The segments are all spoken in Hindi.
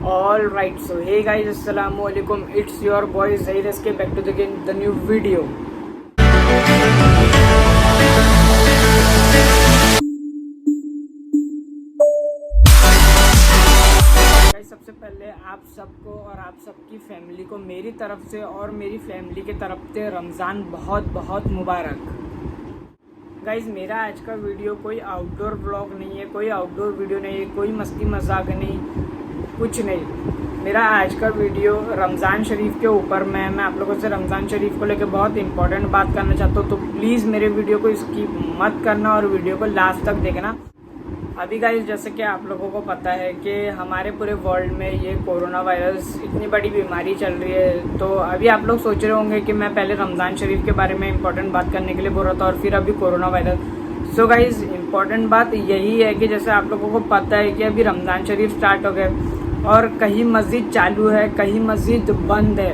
All right, so hey guys, assalamu alaikum. It's your boy Zair SK back to the new video. Guys, सबसे पहले आप सबको और आप सबकी फैमिली को मेरी तरफ से और मेरी फैमिली की तरफ से रमज़ान बहुत बहुत मुबारक। गाइज, मेरा आज का वीडियो कोई आउटडोर ब्लॉग नहीं है, कोई आउटडोर वीडियो नहीं है, कोई मस्ती मजाक नहीं, कुछ नहीं। मेरा आज का वीडियो रमज़ान शरीफ के ऊपर मैं आप लोगों से रमज़ान शरीफ को लेकर बहुत इंपॉर्टेंट बात करना चाहता हूँ। तो प्लीज़ मेरे वीडियो को स्किप मत करना और वीडियो को लास्ट तक देखना। अभी गाइस, जैसे कि आप लोगों को पता है कि हमारे पूरे वर्ल्ड में ये कोरोना वायरस इतनी बड़ी बीमारी चल रही है। तो अभी आप लोग सोच रहे होंगे कि मैं पहले रमज़ान शरीफ के बारे में इंपॉर्टेंट बात करने के लिए बोल रहा था और फिर अभी corona virus. So guys, important बात यही है कि जैसे आप लोगों को पता है कि अभी रमज़ान शरीफ स्टार्ट हो गए और कहीं मस्जिद चालू है, कहीं मस्जिद बंद है।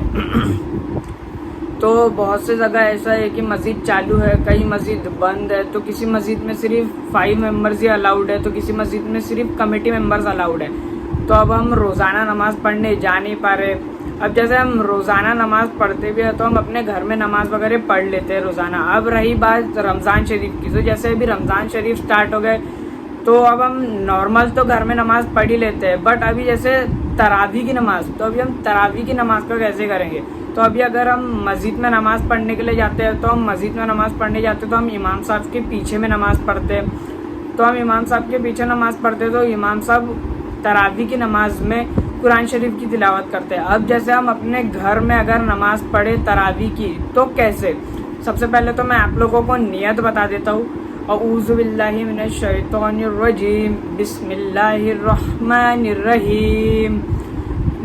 तो बहुत से जगह ऐसा है कि मस्जिद चालू है, कहीं मस्जिद बंद है। तो किसी मस्जिद में सिर्फ 5 मेंबर्स ही अलाउड है, तो किसी मस्जिद में सिर्फ कमेटी मेंबर्स अलाउड है। तो अब हम रोज़ाना नमाज़ पढ़ने जा नहीं पा रहे। अब जैसे हम रोज़ाना नमाज़ पढ़ते भी हैं तो हम अपने घर में नमाज़ वगैरह पढ़ लेते हैं रोज़ाना। अब रही बात रमज़ान शरीफ की, तो जैसे अभी रमज़ान शरीफ स्टार्ट हो गए तो अब हम नॉर्मल तो घर में नमाज़ पढ़ ही लेते हैं, बट अभी जैसे तरावी की नमाज़, तो अभी हम तरावी की नमाज़ का कैसे करेंगे। तो अभी अगर हम मस्जिद में नमाज़ पढ़ने के लिए जाते हैं तो हम मस्जिद में नमाज़ पढ़ने जाते हैं तो हम इमाम साहब के पीछे में नमाज़ पढ़ते हैं। तो हम इमाम साहब के पीछे नमाज़ पढ़ते हैं तो इमाम साहब तरावी की नमाज़ में कुरान शरीफ की तिलावत करते हैं। अब जैसे हम अपने घर में अगर नमाज़ पढ़े तरावी की तो कैसे, सबसे पहले तो मैं आप लोगों को नियत बता देता हूँ। औज़ु बिल्लाहि मिनश शैतानिर रजीम, बिस्मिल्लाहिर रहमानिर रहीम।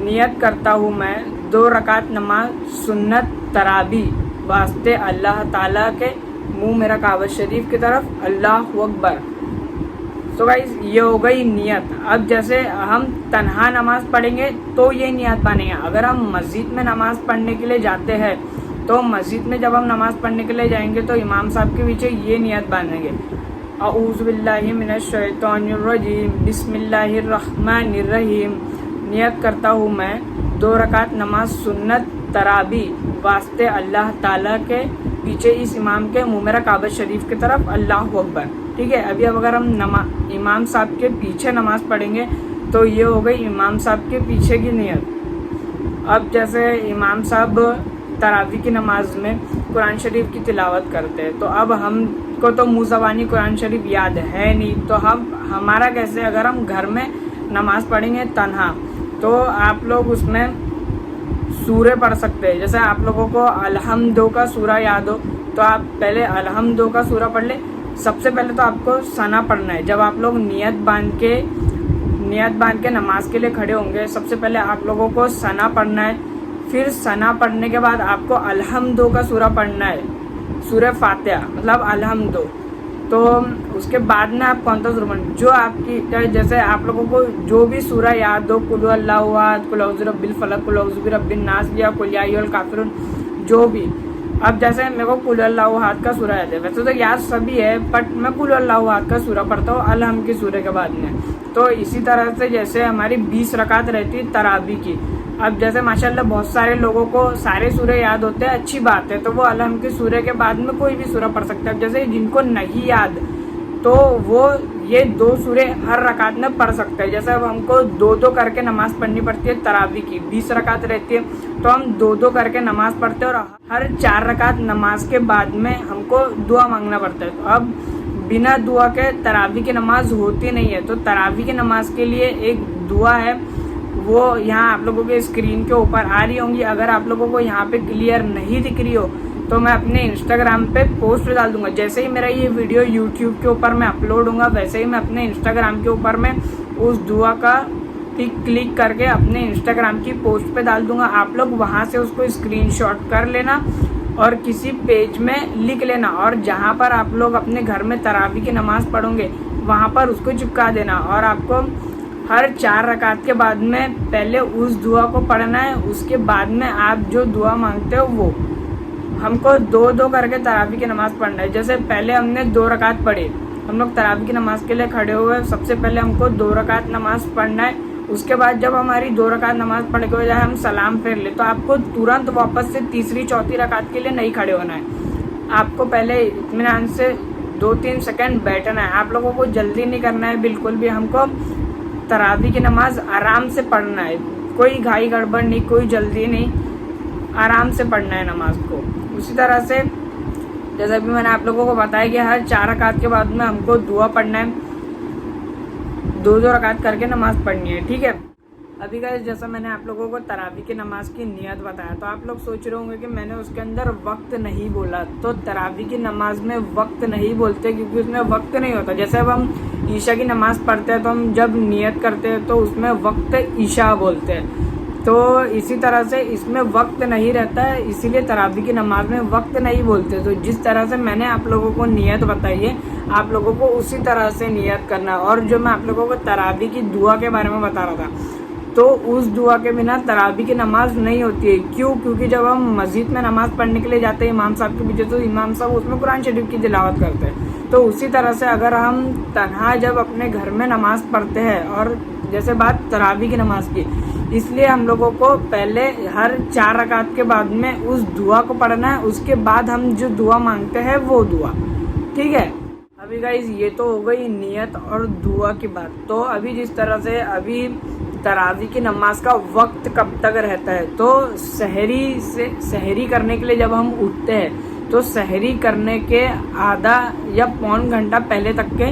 नियत करता हूँ मैं 2 रकात नमाज सुन्नत तरावी वास्ते अल्लाह ताला के, मुँह मेरा काबा शरीफ की तरफ, अल्लाहु अकबर। तो गाइस, ये हो गई नियत। अब जैसे हम तन्हा नमाज पढ़ेंगे तो ये नियत बनेगा। अगर हम मस्जिद में नमाज पढ़ने के लिए जाते हैं तो मस्जिद में जब हम नमाज पढ़ने के लिए जाएंगे तो इमाम साहब के पीछे ये नियत बांधेंगे, औज़ु बिल्लाहि मिनश शैतानिर रजीम, बिस्मिल्लाहिर रहमानिर रहीम। नियत करता हूँ मैं 2 रकात नमाज सुन्नत तरावी वास्ते अल्लाह ताला के पीछे, इस इमाम के, मुँह मेरा काबा शरीफ की तरफ, अल्लाहु अकबर। ठीक है। अभी अब अगर हम इमाम साहब के पीछे नमाज पढ़ेंगे तो ये हो गई इमाम साहब के पीछे की नियत। अब जैसे इमाम साहब तरावी की नमाज में कुरान शरीफ की तिलावत करते हैं तो अब हमको तो मुँह ज़बानी कुरान शरीफ याद है नहीं, तो हमारा कैसे, अगर हम घर में नमाज पढ़ेंगे तन्हा तो आप लोग उसमें सूरे पढ़ सकते हैं। जैसे आप लोगों को अलहम्दो का सूरा याद हो तो आप पहले अलहम्दो का सूरा पढ़ ले। सबसे पहले तो आपको सना पढ़ना है। जब आप लोग नियत बांध के नमाज के लिए खड़े होंगे, सबसे पहले आप लोगों को सना पढ़ना है। फिर सना पढ़ने के बाद आपको अलहम्दो का सूरा पढ़ना है, सूरह फातिहा मतलब अलहम्दो। तो उसके बाद में आप कौन सा सूरा पढ़ना, जो आपकी, जैसे आप लोगों को जो भी सूरा याद हो, कुल हुवल्लाहु अहद, कुल औज़ु बिरब्बिल फलक, कुल औज़ु बिरब्बिन नास या कुल या अय्युहल काफिरून, जो भी। अब जैसे मेरे को कुल हुवल्लाहु अहद का सूरा याद है, वैसे तो याद सभी है, बट मैं कुल हुवल्लाहु अहद का सूरा पढ़ता हूँ अलहम के सूरे के बाद में। तो इसी तरह से जैसे हमारी 20 रकात रहती है तरावी की। अब जैसे माशाल्लाह बहुत सारे लोगों को सारे सूरे याद होते हैं, अच्छी बात है, तो वो अलहम के सूरे के बाद में कोई भी सूरा पढ़ सकता है। अब जैसे जिनको नहीं याद तो वो ये 2 सूरे हर रकात में पढ़ सकते हैं। जैसे अब हमको 2-2 करके नमाज पढ़नी पड़ती है तरावी की, 20 रकात रहती है तो हम 2-2 करके नमाज पढ़ते हैं और हर 4 रकात नमाज के बाद में हमको दुआ मांगना पड़ता है। तो अब बिना दुआ के तरावी की नमाज होती नहीं है। तो तरावी की नमाज के लिए एक दुआ है, वो यहाँ आप लोगों के स्क्रीन के ऊपर आ रही होंगी। अगर आप लोगों को यहाँ पे क्लियर नहीं दिख रही हो तो मैं अपने इंस्टाग्राम पे पोस्ट डाल दूंगा। जैसे ही मेरा ये वीडियो यूट्यूब के ऊपर मैं अपलोड होगा, वैसे ही मैं अपने इंस्टाग्राम के ऊपर में उस दुआ का पिक क्लिक करके अपने इंस्टाग्राम की पोस्ट पे डाल दूंगा। आप लोग वहाँ से उसको स्क्रीनशॉट कर लेना और किसी पेज में लिख लेना, और जहाँ पर आप लोग अपने घर में तरावी की नमाज़ पढ़ोगे वहाँ पर उसको चिपका देना। और आपको हर 4 रकात के बाद में पहले उस दुआ को पढ़ना है, उसके बाद में आप जो दुआ मांगते हो वो हमको 2-2 करके तरावी की नमाज़ पढ़ना है। जैसे पहले हमने 2 रकात पढ़ी, हम लोग तरावी की नमाज़ के लिए खड़े हुए, सबसे पहले हमको 2 रकात नमाज़ पढ़ना है उसके बाद जब हमारी 2 रकात नमाज पढ़ के हो जाए, हम सलाम फेर ले, तो आपको तुरंत वापस से तीसरी चौथी रकात के लिए नहीं खड़े होना है। आपको पहले इत्मीनान से 2-3 सेकंड बैठना है। आप लोगों को जल्दी नहीं करना है बिल्कुल भी। हमको तरावी की नमाज आराम से पढ़ना है, कोई घाई गड़बड़ नहीं, कोई जल्दी नहीं, आराम से पढ़ना है नमाज को। उसी तरह से जैसे भी मैंने आप लोगों को बताया कि हर 4 रकात के बाद में हमको दुआ पढ़ना है, 2-2 रकात करके नमाज पढ़नी है, ठीक है। अभी गाइस जैसा मैंने आप लोगों को तरावी की नमाज की नियत बताया, तो आप लोग सोच रहे होंगे कि मैंने उसके अंदर वक्त नहीं बोला। तो तरावी की नमाज में वक्त नहीं बोलते क्योंकि उसमें वक्त नहीं होता। जैसे अब हम ईशा की नमाज पढ़ते हैं तो हम जब नियत करते हैं तो उसमें वक्त ईशा बोलते हैं, तो इसी तरह से इसमें वक्त नहीं रहता है, इसीलिए तरावी की नमाज में वक्त नहीं बोलते। तो जिस तरह से मैंने आप लोगों को नियत बताई है, आप लोगों को उसी तरह से नियत करना है। और जो मैं आप लोगों को तरावी की दुआ के बारे में बता रहा था, तो उस दुआ के बिना तरावी की नमाज नहीं होती है। क्यों? क्योंकि जब हम मस्जिद में नमाज पढ़ने के लिए जाते हैं इमाम साहब के पीछे, तो इमाम साहब उसमें कुरान शरीफ की तिलावत करते हैं। तो उसी तरह से अगर हम तन्हा जब अपने घर में नमाज पढ़ते हैं, और जैसे बात तरावी की नमाज की, इसलिए हम लोगों को पहले हर 4 रकात के बाद में उस दुआ को पढ़ना है। उसके बाद हम जो दुआ मांगते हैं वो दुआ, ठीक है। अभी गाइज ये तो हो गई नियत और दुआ की बात। तो अभी जिस तरह से अभी तरावी की नमाज का वक्त कब तक रहता है, तो सहरी करने के लिए जब हम उठते हैं, तो सहरी करने के आधा या पौन घंटा पहले तक के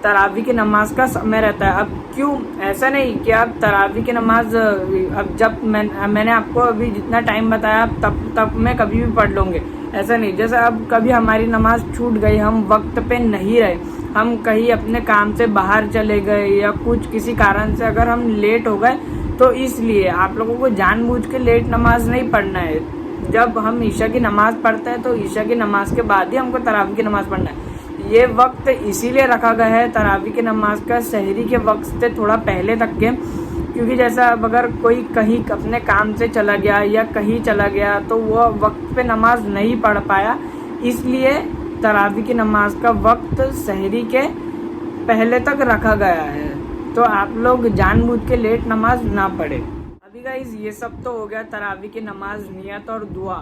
तरावी की नमाज का समय रहता है। अब क्यों? ऐसा नहीं कि आप तरावी की नमाज अब जब मैंने आपको अभी जितना टाइम बताया तब मैं कभी भी पढ़ लूँगे, ऐसा नहीं। जैसे अब कभी हमारी नमाज छूट गई, हम वक्त पे नहीं रहे, हम कहीं अपने काम से बाहर चले गए या कुछ किसी कारण से अगर हम लेट हो गए, तो इसलिए आप लोगों को जानबूझ के लेट नमाज नहीं पढ़ना है। जब हम ईशा की नमाज पढ़ते हैं तो ईशा की नमाज के बाद ही हमको तरावी की नमाज पढ़ना है। ये वक्त इसीलिए रखा गया है तरावी की नमाज का सहरी के वक्त से थोड़ा पहले तक के, क्योंकि जैसा अब अगर कोई कहीं अपने काम से चला गया या कहीं चला गया तो वो वक्त पे नमाज नहीं पढ़ पाया, इसलिए तरावी की नमाज का वक्त सहरी के पहले तक रखा गया है। तो आप लोग जानबूझ के लेट नमाज ना पढ़े। अभी गाइस ये सब तो हो गया तरावी की नमाज, नियत और दुआ।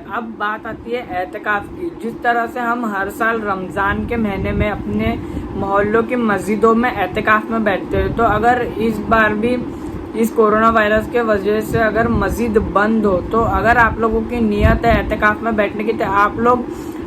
अब बात आती है एतकाफ की। जिस तरह से हम हर साल रमज़ान के महीने में अपने मोहल्लों की मस्जिदों में एतकाफ में बैठते हैं, तो अगर इस बार भी इस कोरोना वायरस के वजह से अगर मस्जिद बंद हो, तो अगर आप लोगों की नियत है एतकाफ में बैठने की, तो आप लोग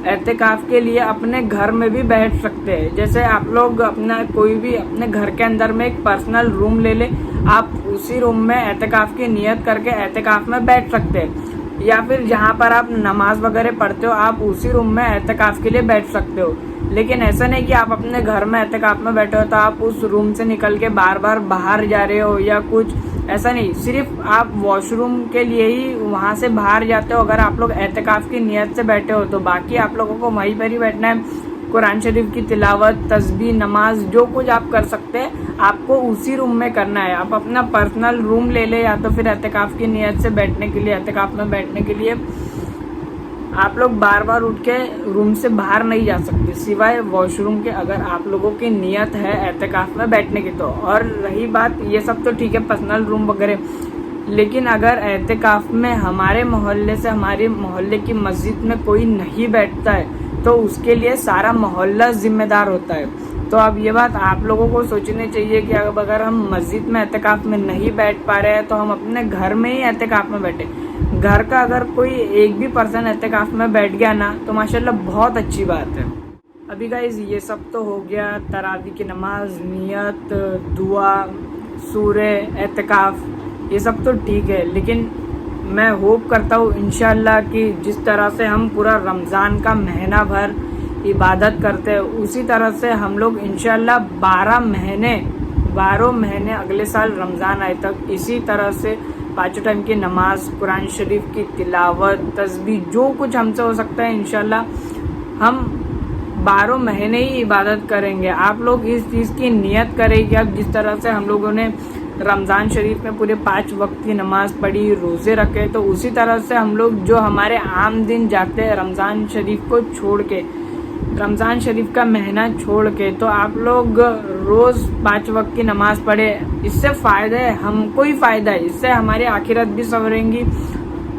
एतकाफ के लिए अपने घर में भी बैठ सकते हैं। जैसे आप लोग अपना कोई भी अपने घर के अंदर में एक पर्सनल रूम ले ले, आप उसी रूम में एतकाफ की नियत करके एतकाफ में बैठ सकते हैं। या फिर जहाँ पर आप नमाज वगैरह पढ़ते हो, आप उसी रूम में एतकाफ के लिए बैठ सकते हो। लेकिन ऐसा नहीं कि आप अपने घर में एतकाफ में बैठे हो तो आप उस रूम से निकल के बार बार बाहर जा रहे हो या कुछ, ऐसा नहीं। सिर्फ आप वॉशरूम के लिए ही वहाँ से बाहर जाते हो अगर आप लोग एतकाफ की नियत से बैठे हो, तो बाकी आप लोगों को वहीं पर ही बैठना है। कुरान शरीफ की तिलावत, तस्बीह, नमाज जो कुछ आप कर सकते हैं आपको उसी रूम में करना है। आप अपना पर्सनल रूम ले ले, या तो फिर एतकाफ की नियत से बैठने के लिए, एतकाफ में बैठने के लिए आप लोग बार बार उठ के रूम से बाहर नहीं जा सकते सिवाय वॉशरूम के, अगर आप लोगों की नियत है एतकाफ में बैठने की तो। और रही बात ये सब तो ठीक है पर्सनल रूम वगैरह, लेकिन अगर एतकाफ में हमारे मोहल्ले से हमारे मोहल्ले की मस्जिद में कोई नहीं बैठता है तो उसके लिए सारा मोहल्ला जिम्मेदार होता है। तो अब ये बात आप लोगों को सोचनी चाहिए कि अब अगर हम मस्जिद में एतकाफ में नहीं बैठ पा रहे हैं तो हम अपने घर में ही एतकाफ में बैठे। घर का अगर कोई एक भी पर्सन एतकाफ में बैठ गया ना तो माशाल्लाह बहुत अच्छी बात है। अभी गाइज ये सब तो हो गया तरावी की नमाज, नियत, दुआ, सूरे, एतकाफ, ये सब तो ठीक है। लेकिन मैं होप करता हूँ इंशाल्लाह कि जिस तरह से हम पूरा रमज़ान का महीना भर इबादत करते हैं उसी तरह से हम लोग इंशाल्लाह 12 महीने अगले साल रमज़ान आए तक इसी तरह से 5 टाइम की नमाज, कुरान शरीफ की तिलावत, तस्बीह, जो कुछ हमसे हो सकता है इंशाल्लाह हम 12 महीने ही इबादत करेंगे। आप लोग इस चीज़ की नियत करें कि अब जिस तरह से हम लोगों ने रमज़ान शरीफ में पूरे 5 वक्त की नमाज पढ़ी, रोज़े रखे, तो उसी तरह से हम लोग जो हमारे आम दिन जाते हैं रमज़ान शरीफ को छोड़ के, रमज़ान शरीफ का महीना छोड़ के तो आप लोग रोज़ 5 वक्त की नमाज़ पढ़े। इससे फ़ायदा है, हमको ही फ़ायदा है, इससे हमारी आखिरत भी संवरेंगी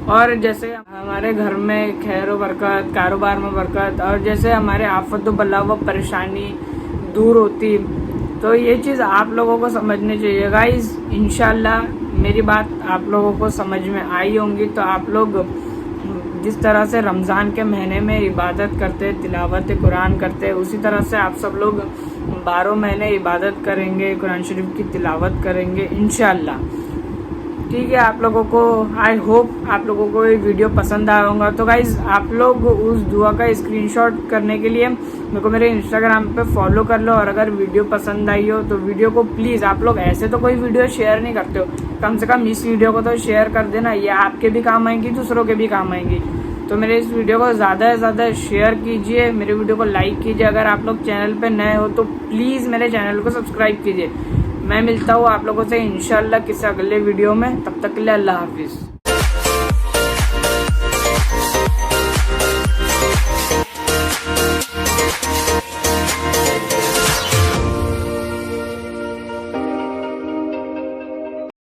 और जैसे हमारे घर में खैर व बरकत, कारोबार में बरकत और जैसे हमारे आफत व बला व परेशानी दूर होती। तो ये चीज़ आप लोगों को समझनी चाहिए गाइस। इंशाल्लाह मेरी बात आप लोगों को समझ में आई होंगी। तो आप लोग जिस तरह से रमज़ान के महीने में इबादत करते, तिलावत कुरान करते, उसी तरह से आप सब लोग 12 महीने इबादत करेंगे, कुरान शरीफ की तिलावत करेंगे इंशाल्लाह। ठीक है, आप लोगों को आई होप आप लोगों को ये वीडियो पसंद आया होगा। तो गाइज़ आप लोग उस दुआ का स्क्रीनशॉट करने के लिए मेरे को मेरे इंस्टाग्राम पे फॉलो कर लो और अगर वीडियो पसंद आई हो तो वीडियो को प्लीज़, आप लोग ऐसे तो कोई वीडियो शेयर नहीं करते हो, कम से कम इस वीडियो को तो शेयर कर देना। ये आपके भी काम आएंगी, दूसरों के भी काम आएंगी। तो मेरे इस वीडियो को ज़्यादा से ज़्यादा शेयर कीजिए, मेरे वीडियो को लाइक कीजिए। अगर आप लोग चैनल पे नए हो तो प्लीज़ मेरे चैनल को सब्सक्राइब कीजिए। मैं मिलता हूँ आप लोगों से इंशाल्लाह किसी अगले वीडियो में। तब तक के लिए अल्लाह हाफिज़।